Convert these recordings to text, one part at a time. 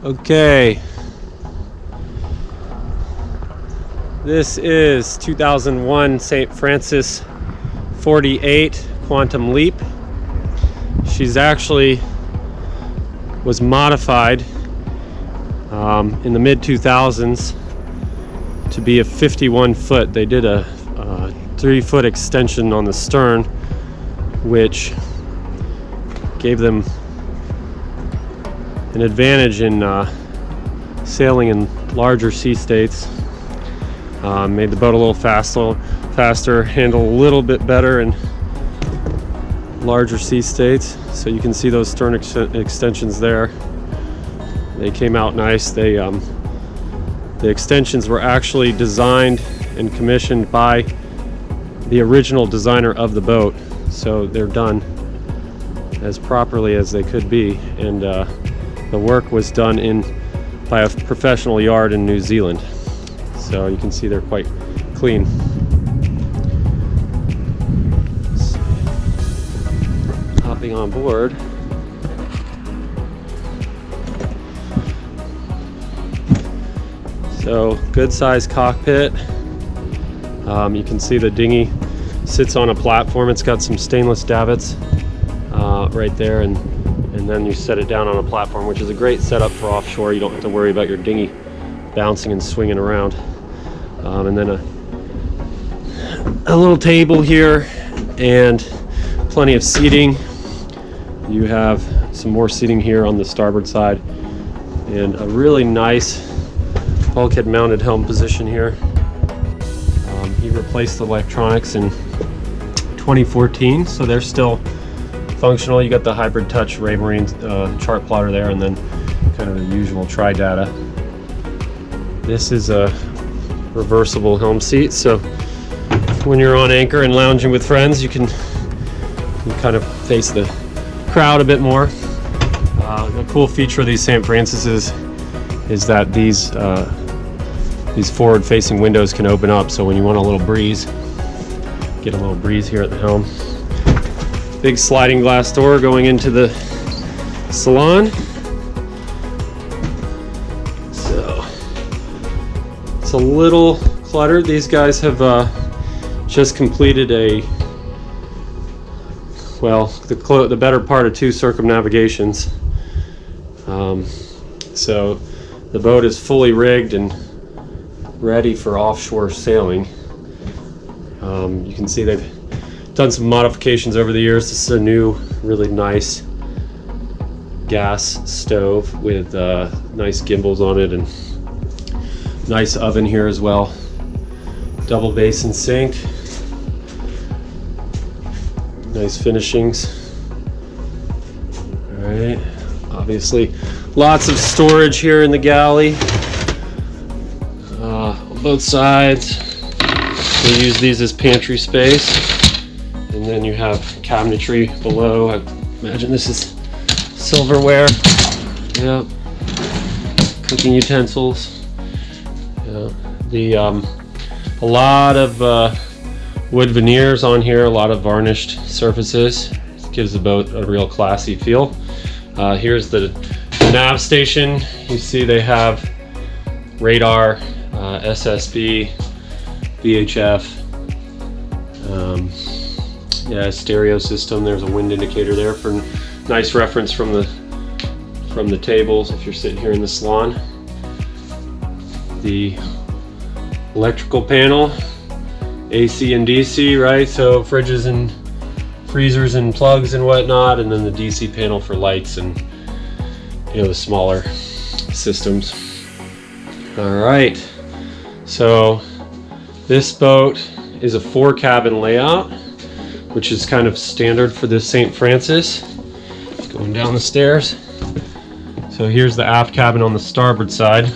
Okay, this is 2001 St. Francis 48 Quantum Leap. She's actually was modified in the mid 2000s to be a 51 foot. They did a 3-foot extension on the stern, which gave them an advantage in sailing in larger sea states. Made the boat a little faster, handle a little bit better in larger sea states. So you can see those stern extensions there. They came out nice. The extensions were actually designed and commissioned by the original designer of the boat, so they're done as properly as they could be, and the work was done by a professional yard in New Zealand. So you can see they're quite clean. Hopping on board. So good sized cockpit. You can see the dinghy sits on a platform. It's got some stainless davits right there, and then you set it down on a platform, which is a great setup for offshore. You don't have to worry about your dinghy bouncing and swinging around. And then a little table here and plenty of seating. You have some more seating here on the starboard side, and a really nice bulkhead mounted helm position here. He replaced the electronics in 2014, so they're still functional. You got the hybrid touch Raymarine chart plotter there, and then kind of the usual tri-data. This is a reversible helm seat, so when you're on anchor and lounging with friends, you kind of face the crowd a bit more. A cool feature of these St. Francis's is that these forward-facing windows can open up, so when you want a little breeze, get a little breeze here at the helm. Big sliding glass door going into the salon. So it's a little cluttered. These guys have just completed the better part of 2 circumnavigations. So the boat is fully rigged and ready for offshore sailing. You can see they've done some modifications over the years. This is a new, really nice gas stove with nice gimbals on it, and nice oven here as well. Double basin sink. Nice finishings. All right. Obviously, lots of storage here in the galley. On both sides. We use these as pantry space. And then you have cabinetry below. I imagine this is silverware. Yeah. Cooking utensils. Yeah. A lot of wood veneers on here, a lot of varnished surfaces. It gives the boat a real classy feel. Here's the nav station. You see they have radar, SSB, VHF, stereo system. There's a wind indicator there for nice reference from the tables if you're sitting here in the salon. The electrical panel, AC and DC, right? So fridges and freezers and plugs and whatnot, and then the DC panel for lights and the smaller systems. All right, so this boat is a 4-cabin layout, which is kind of standard for this St. Francis. Going down the stairs. So here's the aft cabin on the starboard side.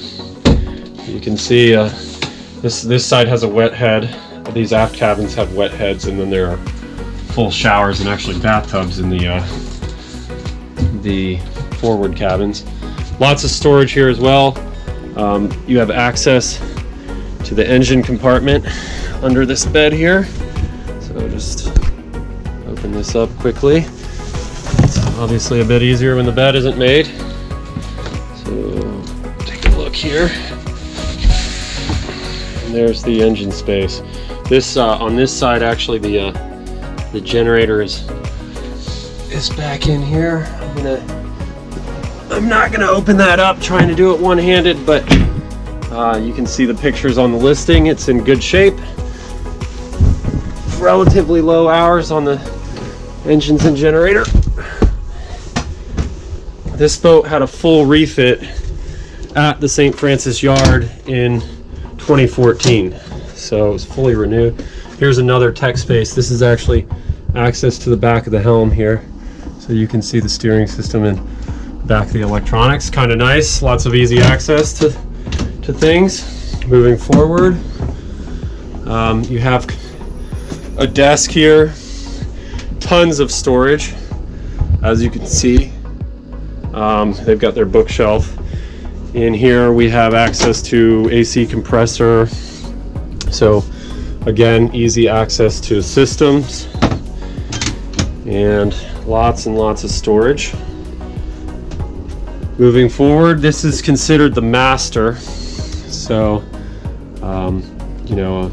You can see this side has a wet head. These aft cabins have wet heads, and then there are full showers and actually bathtubs in the forward cabins. Lots of storage here as well. You have access to the engine compartment under this bed here. So just open this up quickly. It's obviously a bit easier when the bed isn't made. So here. And there's the engine space. This on this side, actually, the generator is back in here. I'm not gonna open that up, trying to do it one-handed, but you can see the pictures on the listing. It's in good shape. Relatively low hours on the engines and generator. This boat had a full refit at the St. Francis Yard in 2014, so it was fully renewed. Here's another tech space. This is actually access to the back of the helm here, so you can see the steering system and back of the electronics. Kind of nice, lots of easy access to things. Moving forward, you have a desk here, tons of storage, as you can see. They've got their bookshelf. In here we have access to AC compressor, so again, easy access to systems and lots of storage. Moving forward, this is considered the master, so you know,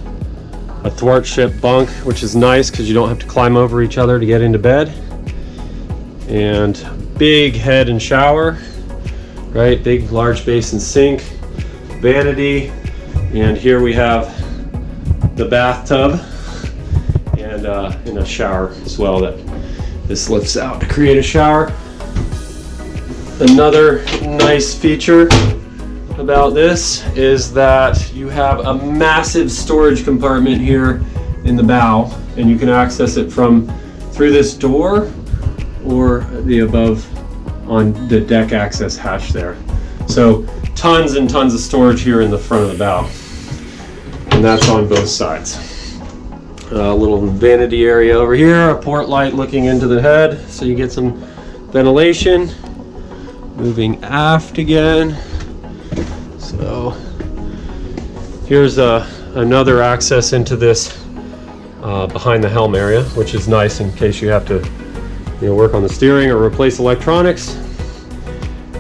a thwartship bunk, which is nice because you don't have to climb over each other to get into bed. And big head and shower, right? Big large basin sink, vanity, and here we have the bathtub and a shower as well that this lifts out to create a shower. Another nice feature about this is that you have a massive storage compartment here in the bow, and you can access it from through this door or the above on the deck access hatch there. So tons and tons of storage here in the front of the bow, and that's on both sides. A little vanity area over here, a port light looking into the head so you get some ventilation. Moving aft again. So here's another access into this behind the helm area, which is nice in case you have to work on the steering or replace electronics.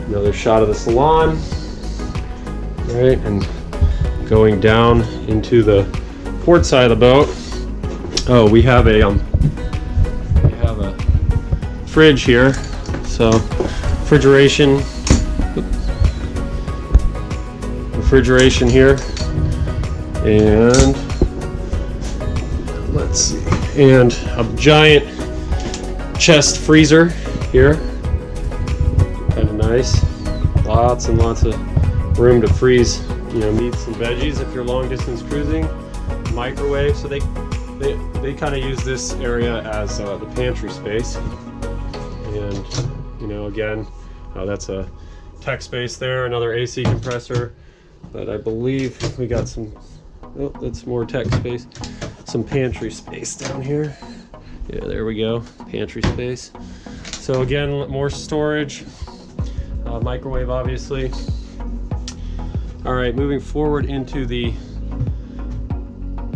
Another shot of the salon, right, and going down into the port side of the boat. Oh, we have a fridge here, so refrigeration here, and let's see, and a giant chest freezer here. Kind of nice. Lots and lots of room to freeze, meats and veggies if you're long distance cruising. Microwave, so they kind of use this area as the pantry space. And again, that's a tech space there, another AC compressor, but I believe we got some, that's more tech space, some pantry space down here. Yeah, there we go, pantry space. So again, more storage, microwave obviously. All right, moving forward into the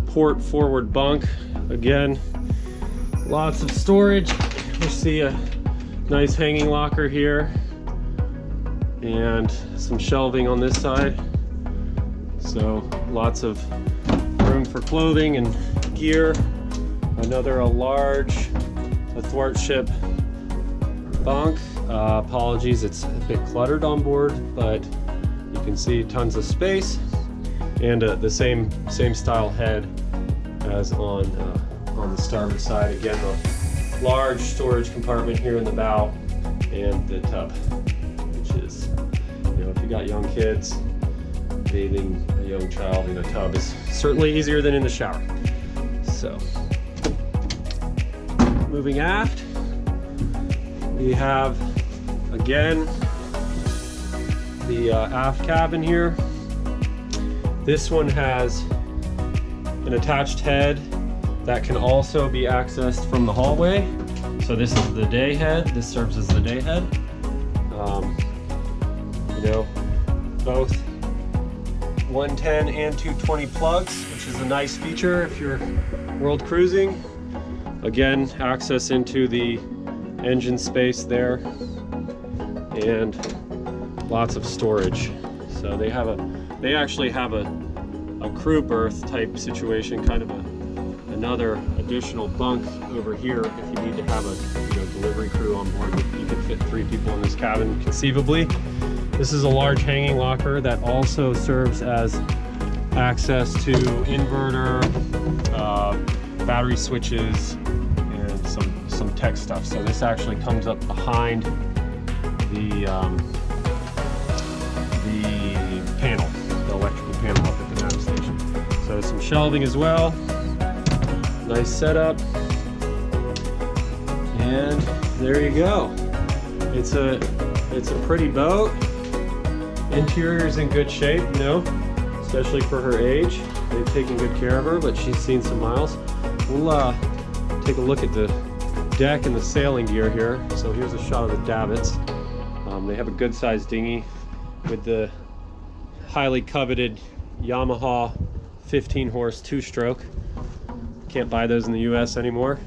port forward bunk. Again, lots of storage. We see a nice hanging locker here and some shelving on this side. So lots of room for clothing and gear. Another large thwartship bunk. Apologies, it's a bit cluttered on board, but you can see tons of space and the same style head as on the starboard side. Again, a large storage compartment here in the bow and the tub, which is, if you got young kids, bathing a young child in a tub is certainly easier than in the shower. So, moving aft, we have again the aft cabin here. This one has an attached head that can also be accessed from the hallway. So this is the day head. This serves as the day head. Both 110 and 220 plugs, which is a nice feature if you're world cruising. Again, access into the engine space there, and lots of storage. So they actually have a crew berth type situation, kind of another additional bunk over here if you need to have a delivery crew on board. You can fit 3 people in this cabin conceivably. This is a large hanging locker that also serves as access to inverter, battery switches, and some tech stuff. So this actually comes up behind the panel, the electrical panel up at the nav station. So some shelving as well. Nice setup. And there you go. It's a pretty boat. Interior's in good shape, especially for her age. They've taken good care of her, but she's seen some miles. We'll take a look at the deck and the sailing gear here. So here's a shot of the davits. They have a good sized dinghy with the highly coveted Yamaha 15 horse 2-stroke. Can't buy those in the US anymore.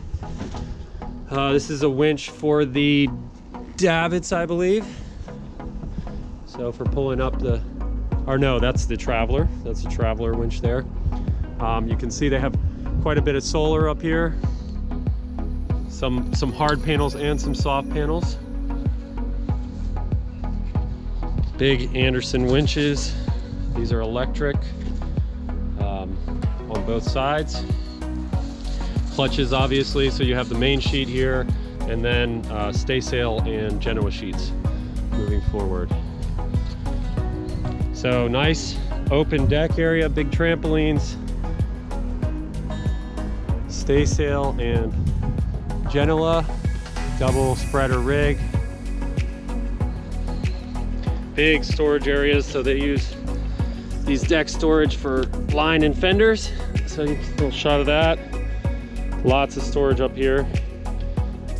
This is a winch for the davits, I believe. So for pulling up that's the Traveler. That's the Traveler winch there. You can see they have quite a bit of solar up here. Some hard panels and some soft panels. Big Anderson winches. These are electric on both sides. Clutches, obviously, so you have the main sheet here, and then staysail and Genoa sheets moving forward. So nice open deck area, big trampolines, staysail and Genoa, double spreader rig. Big storage areas, so they use these deck storage for line and fenders. So you get a little shot of that. Lots of storage up here.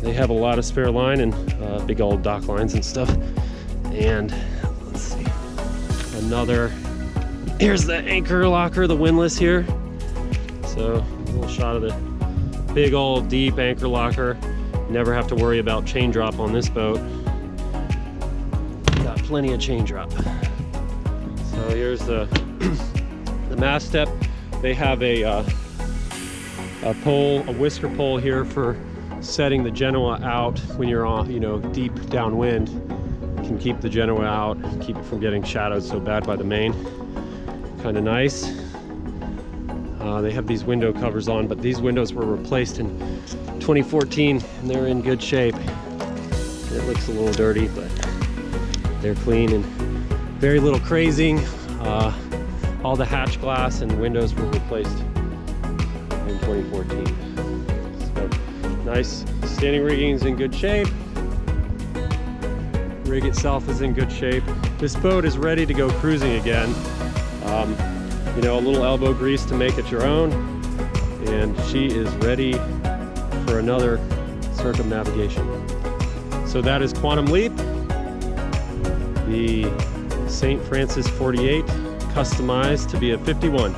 They have a lot of spare line and big old dock lines and stuff. And let's see, here's the anchor locker, the windlass here. So a little shot of the big old deep anchor locker. Never have to worry about chain drop on this boat. Got plenty of chain drop. So here's the mast step. They have a whisker pole here for setting the Genoa out when you're on, deep downwind. Can keep the Genoa out, keep it from getting shadowed so bad by the main. Kind of nice. They have these window covers on, but these windows were replaced in 2014 and they're in good shape. It looks a little dirty, but they're clean and very little crazing. All the hatch glass and windows were replaced in 2014. So nice standing rigging is in good shape. Rig itself is in good shape. This boat is ready to go cruising again. A little elbow grease to make it your own, and she is ready for another circumnavigation. So that is Quantum Leap, the St. Francis 48, customized to be a 51.